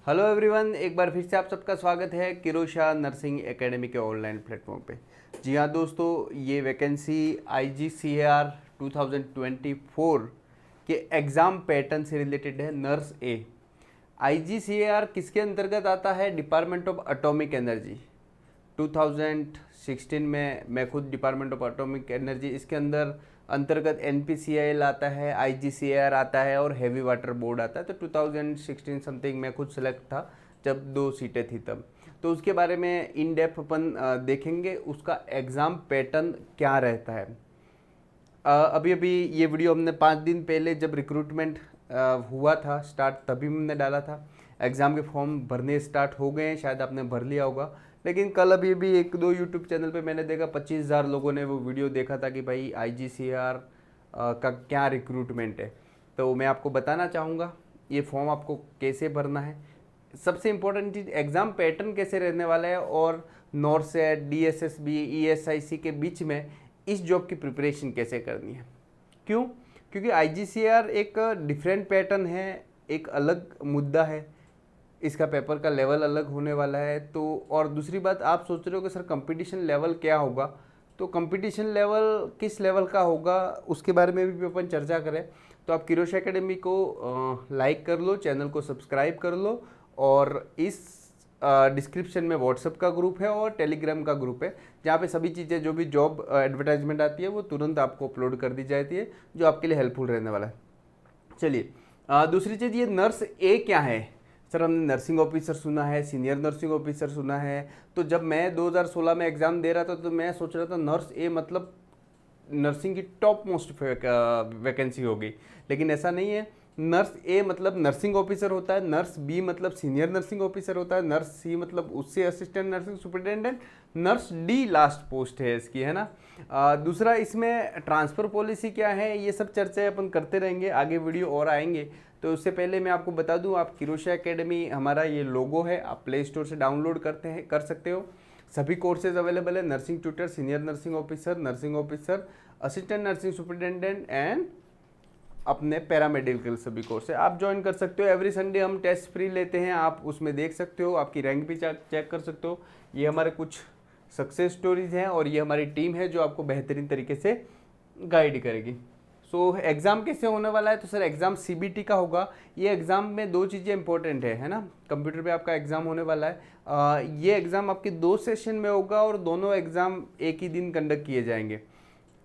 Hello everyone, एक बार फिर से आप सबका स्वागत है किरोशा नर्सिंग एकेडमी के ऑनलाइन प्लेटफॉर्म पे। जी हाँ दोस्तों, ये वैकेंसी IGCAR 2024 के एग्ज़ाम पैटर्न से रिलेटेड है। नर्स ए IGCAR किसके अंतर्गत आता है? Department of atomic energy. 2016 में मैं खुद डिपार्टमेंट ऑफ एटॉमिक एनर्जी, इसके अंतर्गत NPCIL आता है, IGCAR आता है और हैवी वाटर बोर्ड आता है। तो 2016 समथिंग मैं खुद सेलेक्ट था जब 2 सीटें थी तब। तो उसके बारे में इन डेप्थ अपन देखेंगे, उसका एग्ज़ाम पैटर्न क्या रहता है। अभी अभी ये वीडियो हमने 5 दिन पहले जब रिक्रूटमेंट हुआ था स्टार्ट, तभी हमने डाला था। एग्ज़ाम के फॉर्म भरने स्टार्ट हो गए हैं, शायद आपने भर लिया होगा। लेकिन कल अभी भी 1-2 यूट्यूब चैनल पे मैंने देखा 25,000 लोगों ने वो वीडियो देखा था कि भाई IGCAR का क्या रिक्रूटमेंट है। तो मैं आपको बताना चाहूँगा ये फॉर्म आपको कैसे भरना है। सबसे इम्पोर्टेंट चीज़, एग्ज़ाम पैटर्न कैसे रहने वाला है और नॉर्सेट, DSSB, ESIC के बीच में इस जॉब की प्रिपरेशन कैसे करनी है। क्यों? क्योंकि IGCAR एक डिफरेंट पैटर्न है, एक अलग मुद्दा है, इसका पेपर का लेवल अलग होने वाला है। तो और दूसरी बात, आप सोच रहे हो कि सर कंपटीशन लेवल क्या होगा, तो कंपटीशन लेवल किस लेवल का होगा उसके बारे में भी अपन चर्चा करें। तो आप किरोशा एकेडमी को लाइक कर लो, चैनल को सब्सक्राइब कर लो, और इस डिस्क्रिप्शन में व्हाट्सएप का ग्रुप है और टेलीग्राम का ग्रुप है, जहाँ पे सभी चीज़ें, जो भी जॉब एडवर्टाइजमेंट आती है वो तुरंत आपको अपलोड कर दी जाती है, जो आपके लिए हेल्पफुल रहने वाला है। चलिए, दूसरी चीज़, ये नर्स ए क्या है? सर हमने नर्सिंग ऑफिसर सुना है, सीनियर नर्सिंग ऑफिसर सुना है। तो जब मैं 2016 में एग्ज़ाम दे रहा था तो मैं सोच रहा था नर्स ए मतलब नर्सिंग की टॉप मोस्ट वैकेंसी होगी, लेकिन ऐसा नहीं है। नर्स ए मतलब नर्सिंग ऑफिसर होता है, नर्स बी मतलब सीनियर नर्सिंग ऑफिसर होता है, नर्स सी मतलब उससे assistant nursing superintendent, nurse D last post है इसकी, है ना। दूसरा, इसमें ट्रांसफ़र पॉलिसी क्या है, ये सब चर्चाएं अपन करते रहेंगे, आगे वीडियो और आएंगे। तो उससे पहले मैं आपको बता दूं, आप किरोशा एकेडमी, हमारा ये लोगो है, आप प्ले स्टोर से डाउनलोड कर सकते हो। सभी कोर्सेज अवेलेबल है, nursing tutor, senior nursing officer, assistant nursing superintendent and अपने पैरामेडिकल सभी कोर्स है, आप ज्वाइन कर सकते हो। एवरी संडे हम टेस्ट फ्री लेते हैं, आप उसमें देख सकते हो, आपकी रैंक भी चेक कर सकते हो। ये हमारे कुछ सक्सेस स्टोरीज हैं और ये हमारी टीम है जो आपको बेहतरीन तरीके से गाइड करेगी। सो एग्ज़ाम कैसे होने वाला है? तो सर एग्ज़ाम CBT का होगा। ये एग्ज़ाम में 2 चीज़ें इंपॉर्टेंट है ना। कंप्यूटर पे आपका एग्ज़ाम होने वाला है। ये एग्ज़ाम आपके 2 सेशन में होगा और दोनों एग्ज़ाम एक ही दिन कंडक्ट किए जाएंगे,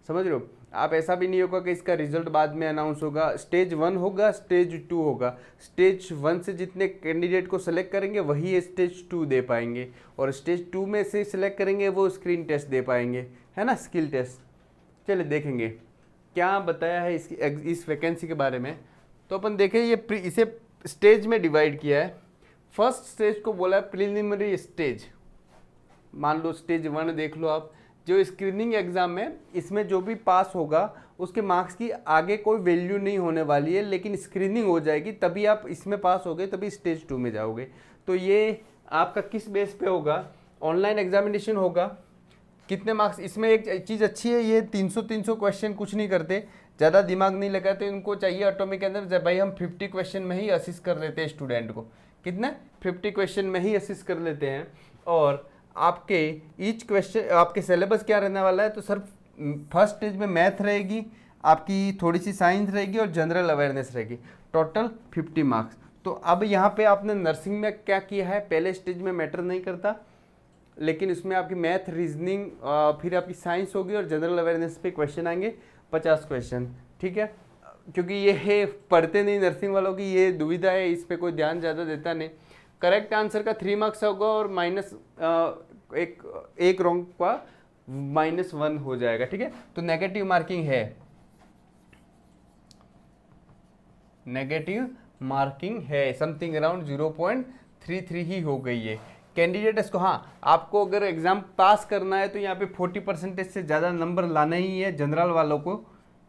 समझ रहे हो आप। ऐसा भी नहीं होगा कि इसका रिजल्ट बाद में अनाउंस होगा। स्टेज 1 होगा, स्टेज 2 होगा। स्टेज 1 से जितने कैंडिडेट को सेलेक्ट करेंगे वही स्टेज 2 दे पाएंगे, और स्टेज 2 में से सिलेक्ट करेंगे वो स्क्रीन टेस्ट दे पाएंगे, है ना, स्किल टेस्ट। चलिए देखेंगे क्या बताया है इस वैकेंसी के बारे में। तो अपन देखें, ये इसे स्टेज में डिवाइड किया है। फर्स्ट स्टेज को बोला है प्रिलिमिनरी स्टेज। मान लो स्टेज 1 देख लो आप, जो स्क्रीनिंग एग्जाम में, इसमें जो भी पास होगा उसके मार्क्स की आगे कोई वैल्यू नहीं होने वाली है, लेकिन स्क्रीनिंग हो जाएगी तभी आप इसमें पास हो गए, तभी स्टेज 2 में जाओगे। तो ये आपका किस बेस पे होगा? ऑनलाइन एग्जामिनेशन होगा। कितने मार्क्स? इसमें एक चीज़ अच्छी है, ये 300 क्वेश्चन कुछ नहीं करते, ज़्यादा दिमाग नहीं लगाते। इनको चाहिए एटॉमिक के अंदर भाई हम 50 क्वेश्चन में ही असिस्ट कर लेते हैं स्टूडेंट को। कितने? 50 क्वेश्चन में ही असिस्ट कर लेते हैं। और आपके ईच क्वेश्चन, आपके सिलेबस क्या रहने वाला है? तो सर फर्स्ट स्टेज में मैथ रहेगी, आपकी थोड़ी सी साइंस रहेगी और जनरल अवेयरनेस रहेगी, टोटल 50 मार्क्स। तो अब यहाँ पे आपने नर्सिंग में क्या किया है, पहले स्टेज में मैटर नहीं करता, लेकिन इसमें आपकी मैथ, रीजनिंग, फिर आपकी साइंस होगी और जनरल अवेयरनेस पे क्वेश्चन आएंगे 50 क्वेश्चन, ठीक है। क्योंकि ये है पढ़ते नहीं नर्सिंग वालों की ये दुविधा है, इस पर कोई ध्यान ज़्यादा देता नहीं। करेक्ट आंसर का 3 मार्क्स होगा और माइनस एक रॉन्ग का -1 हो जाएगा, ठीक है। तो नेगेटिव मार्किंग है, नेगेटिव मार्किंग है, समथिंग अराउंड 0.33 ही हो गई है कैंडिडेट इसको। हाँ, आपको अगर एग्जाम पास करना है तो यहाँ पे 40% से ज़्यादा नंबर लाने ही है जनरल वालों को,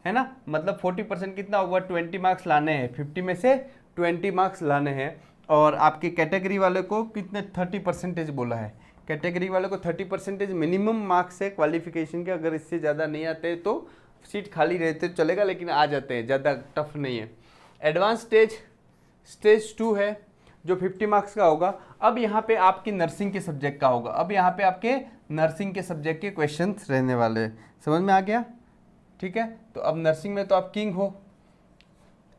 है ना। मतलब 40% कितना होगा? 20 मार्क्स लाने हैं, 50 में से 20 मार्क्स लाने हैं। और आपके कैटेगरी वाले को कितने? 30% बोला है। कैटेगरी वाले को 30% मिनिमम मार्क्स है क्वालिफिकेशन के, अगर इससे ज़्यादा नहीं आते तो सीट खाली रहते तो चलेगा, लेकिन आ जाते हैं, ज़्यादा टफ नहीं है। एडवांस स्टेज 2 है। जो 50 मार्क्स का होगा। अब यहाँ पे आपकी नर्सिंग के सब्जेक्ट का होगा, अब यहाँ पे आपके नर्सिंग के सब्जेक्ट के क्वेश्चंस रहने वाले हैं। समझ में आ गया? ठीक है, तो अब नर्सिंग में तो आप किंग हो।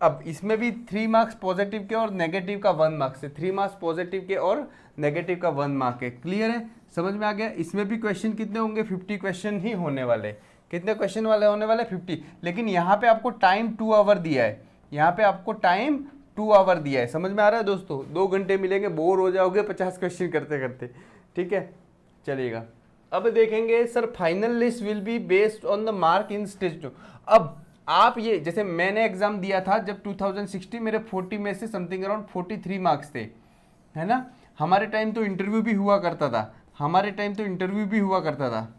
अब इसमें भी 3 मार्क्स पॉजिटिव के और नेगेटिव का 1 मार्क्स है, 3 मार्क्स पॉजिटिव के और नेगेटिव का 1 मार्क है। क्लियर है? समझ में आ गया? इसमें भी क्वेश्चन कितने होंगे? 50 क्वेश्चन ही होने वाले। कितने क्वेश्चन वाले होने वाले? 50। लेकिन यहाँ पे आपको टाइम 2 आवर दिया है, यहाँ पे आपको टाइम 2 आवर दिया है। समझ में आ रहा है दोस्तों? 2 घंटे मिलेंगे, बोर हो जाओगे 50 क्वेश्चन करते करते। ठीक है, चलिएगा। अब देखेंगे sir final list will be based on the mark in stage 2। अब आप ये, जैसे मैंने एग्जाम दिया था जब 2016, मेरे 40 में से समथिंग अराउंड 43 मार्क्स थे, है ना। हमारे टाइम तो इंटरव्यू भी हुआ करता था,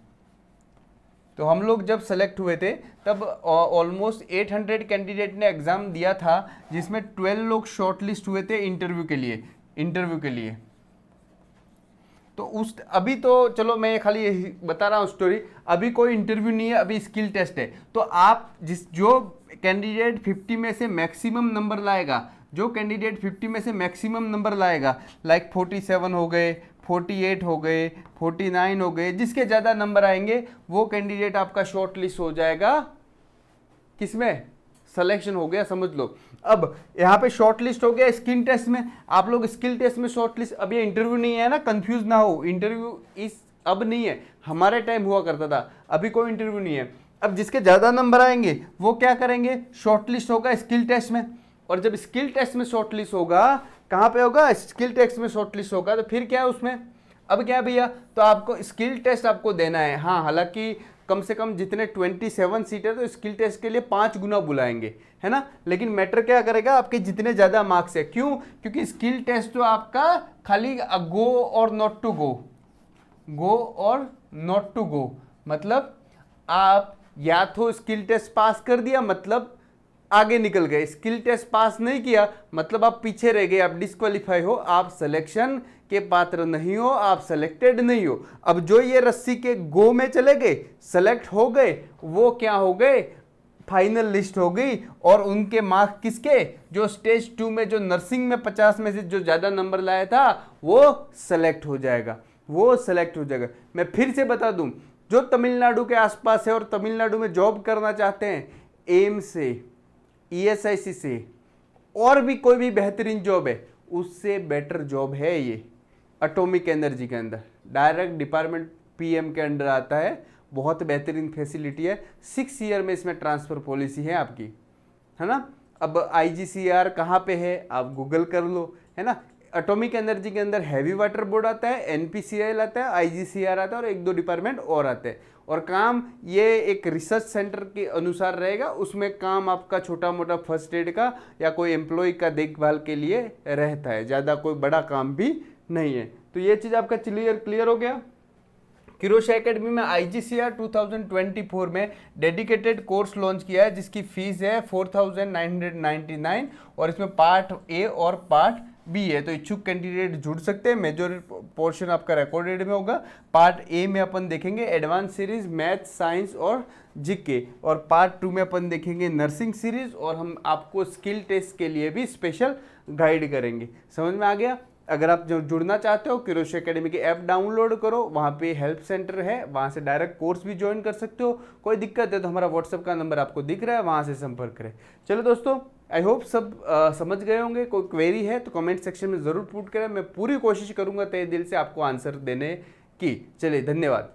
तो हम लोग जब सेलेक्ट हुए थे तब ऑलमोस्ट 800 कैंडिडेट ने एग्ज़ाम दिया था, जिसमें 12 लोग शॉर्ट लिस्ट हुए थे इंटरव्यू के लिए। तो अभी तो चलो मैं ये खाली यही बता रहा हूँ स्टोरी, अभी कोई इंटरव्यू नहीं है, अभी स्किल टेस्ट है। तो आप जो कैंडिडेट 50 में से मैक्सिमम नंबर लाएगा, लाइक 47 हो गए, 48 हो गए, 49 हो गए, जिसके ज़्यादा नंबर आएंगे वो कैंडिडेट आपका शॉर्ट लिस्ट हो जाएगा। किसमें? सिलेक्शन हो गया, समझ लो। अब यहाँ पे शॉर्ट लिस्ट हो गया स्किल टेस्ट में, आप लोग स्किल टेस्ट में शॉर्ट लिस्ट, अब ये इंटरव्यू नहीं है ना, कंफ्यूज ना हो, इंटरव्यू अब नहीं है, हमारे टाइम हुआ करता था, अभी कोई इंटरव्यू नहीं है। अब जिसके ज़्यादा नंबर आएंगे वो क्या करेंगे? शॉर्ट लिस्ट होगा स्किल टेस्ट में, और जब स्किल टेस्ट में शॉर्ट लिस्ट होगा, कहाँ पे होगा? स्किल टेस्ट में शॉर्ट लिस्ट होगा, तो फिर क्या है उसमें? अब क्या भैया, तो आपको स्किल टेस्ट आपको देना है। हाँ, हालांकि कम से कम जितने 27 सीट है तो स्किल टेस्ट के लिए 5 गुना बुलाएंगे, है ना। लेकिन मैटर क्या करेगा? आपके जितने ज़्यादा मार्क्स है। क्यों? क्योंकि स्किल टेस्ट तो आपका खाली गो और नॉट टू गो, मतलब आप या तो स्किल टेस्ट पास कर दिया मतलब आगे निकल गए, स्किल टेस्ट पास नहीं किया मतलब आप पीछे रह गए, आप डिस्क्वालीफाई हो, आप सिलेक्शन के पात्र नहीं हो, आप सेलेक्टेड नहीं हो। अब जो ये रस्सी के गो में चले गए, सेलेक्ट हो गए, वो क्या हो गए? फाइनल लिस्ट हो गई। और उनके मार्क्स किसके? जो स्टेज 2 में जो नर्सिंग में 50 में से जो ज़्यादा नंबर लाया था वो सेलेक्ट हो जाएगा, मैं फिर से बता दूं, जो तमिलनाडु के आसपास है और तमिलनाडु में जॉब करना चाहते हैं, एम्स से, ESIC से, और भी कोई भी बेहतरीन जॉब है, उससे बेटर जॉब है ये एटॉमिक एनर्जी के अंदर, डायरेक्ट डिपार्टमेंट PM के अंडर आता है, बहुत बेहतरीन फैसिलिटी है। 6 ईयर में इसमें ट्रांसफ़र पॉलिसी है आपकी, है ना। अब IGCR कहाँ पे है आप गूगल कर लो, है ना। एटॉमिक एनर्जी के अंदर हैवी वाटर बोर्ड आता है, NPCIL आता है, IGCR आता है और 1-2 डिपार्टमेंट और आते हैं। और काम ये एक रिसर्च सेंटर के अनुसार रहेगा, उसमें काम आपका छोटा मोटा फर्स्ट एड का या कोई एम्प्लॉय का देखभाल के लिए रहता है, ज़्यादा कोई बड़ा काम भी नहीं है। तो ये चीज़ आपका क्लियर हो गया। किरोश एकेडमी में IGCR 2024 में डेडिकेटेड कोर्स लॉन्च किया है, जिसकी फीस है 4999 और इसमें पार्ट A और पार्ट B है। तो इच्छुक कैंडिडेट जुड़ सकते हैं, मेजर पोर्शन आपका रिकॉर्डेड में होगा। पार्ट A में अपन देखेंगे एडवांस सीरीज मैथ, साइंस और GK, और पार्ट 2 में अपन देखेंगे नर्सिंग सीरीज, और हम आपको स्किल टेस्ट के लिए भी स्पेशल गाइड करेंगे। समझ में आ गया? अगर आप जो जुड़ना चाहते हो, किरोश एकेडमी की ऐप डाउनलोड करो, वहाँ पे हेल्प सेंटर है, वहाँ से डायरेक्ट कोर्स भी ज्वाइन कर सकते हो। कोई दिक्कत है तो हमारा व्हाट्सएप का नंबर आपको दिख रहा है, वहाँ से संपर्क करें। चलो दोस्तों, आई होप सब समझ गए होंगे। कोई क्वेरी है तो कमेंट सेक्शन में ज़रूर पुट करें, मैं पूरी कोशिश करूँगा तहे दिल से आपको आंसर देने की। चलिए, धन्यवाद।